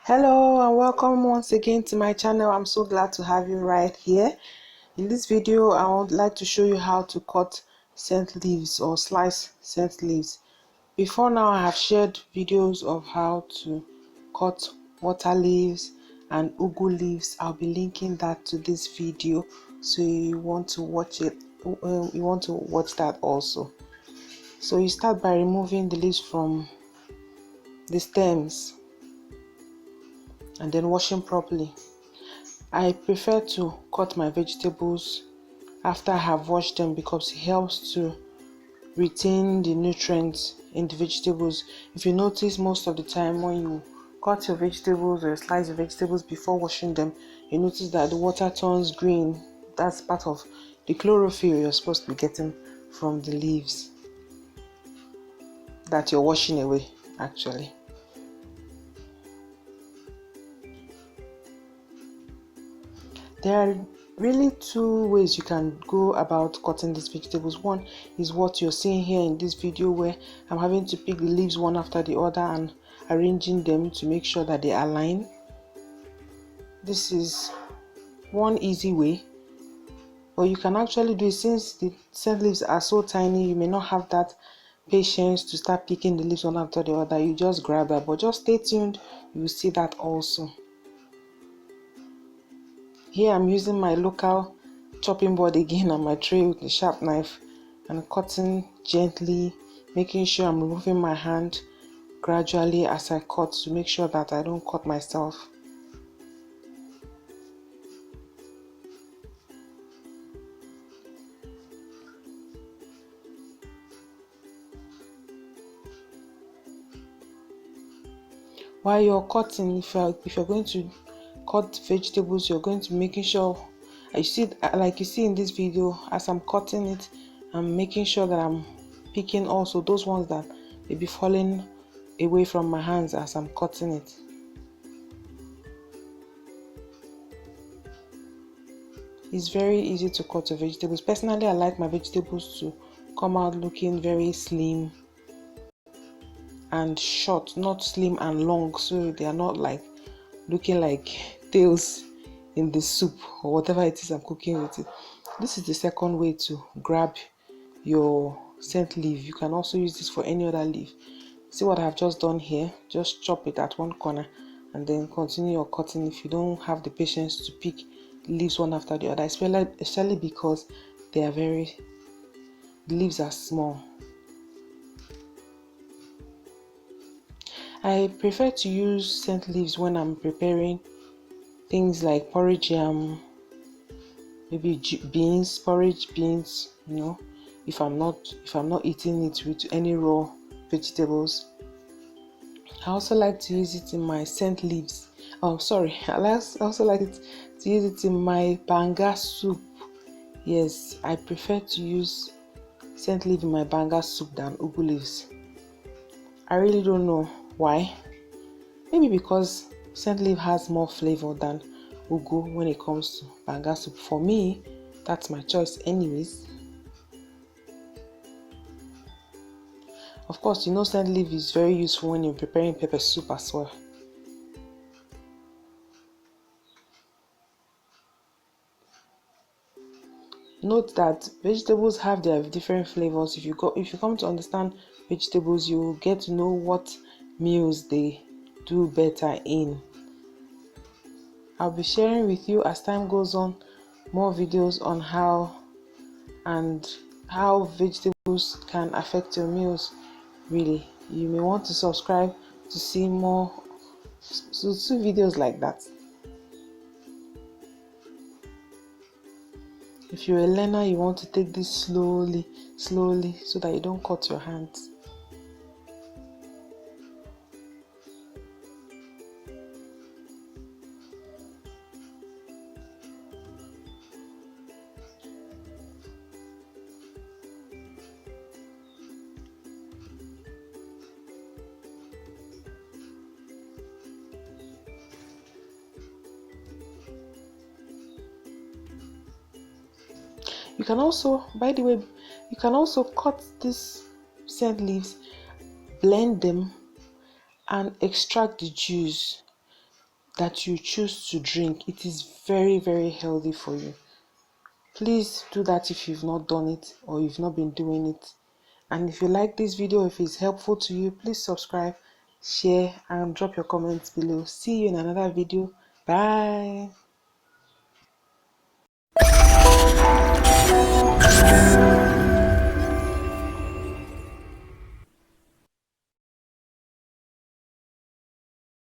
Hello and welcome once again to my channel. I'm so glad to have you right here. In this video I would like to show you how to cut scent leaves or slice scent leaves. Before now I have shared videos of how to cut water leaves and ugu leaves. I'll be linking that to this video, so you want to watch it, you want to watch that also. So you start by removing the leaves from the stems and then washing properly. I prefer to cut my vegetables after I have washed them because it helps to retain the nutrients in the vegetables. If you notice, most of the time when you cut your vegetables or slice your vegetables before washing them, you notice that the water turns green. That's part of the chlorophyll you're supposed to be getting from the leaves that you're washing away actually. There are really two ways you can go about cutting these vegetables. One is what you're seeing here in this video, where I'm having to pick the leaves one after the other and arranging them to make sure that they align. This is one easy way, or you can actually do it. Since the scent leaves are so tiny, you may not have that patience to start picking the leaves one after the other. You just grab that, but just stay tuned, you will see that also. Here I'm using my local chopping board again and my tray with a sharp knife and cutting gently, making sure I'm removing my hand gradually as I cut to make sure that I don't cut myself. While you're cutting, if you're going to cut vegetables, you're going to making sure, like you see in this video, as I'm cutting it, I'm making sure that I'm picking also those ones that may be falling away from my hands as I'm cutting it. It's very easy to cut your vegetables. Personally, I like my vegetables to come out looking very slim and short, not slim and long, so they are not like looking like tails in the soup or whatever it is I'm cooking with it. This is the second way to grab your scent leaf. You can also use this for any other leaf. See what I've just done here? Just chop it at one corner and then continue your cutting if you don't have the patience to pick leaves one after the other, especially because the leaves are small. I prefer to use scent leaves when I'm preparing things like porridge yam, maybe beans, porridge beans, if I'm not eating it with any raw vegetables. I also like to use it in my scent leaves. Oh, sorry. I also like to use it in my banga soup. Yes, I prefer to use scent leaf in my banga soup than ugu leaves. I really don't know why. Maybe because scent leaf has more flavor than ugu when it comes to banga soup. For me, that's my choice anyways. Of course, scent leaf is very useful when you're preparing pepper soup as well. Note that vegetables have their different flavors. If you come to understand vegetables, you will get to know what meals they do better in. I'll be sharing with you as time goes on more videos on how vegetables can affect your meals. Really, you may want to subscribe to see more videos like that. If you're a learner, you want to take this slowly so that you don't cut your hands. You can also, by the way, you can also cut these scent leaves, blend them, and extract the juice. that you choose to drink. It is very, very healthy for you. Please do that if you've not done it or you've not been doing it. And if you like this video, if it's helpful to you, please subscribe, share, and drop your comments below. See you in another video. Bye.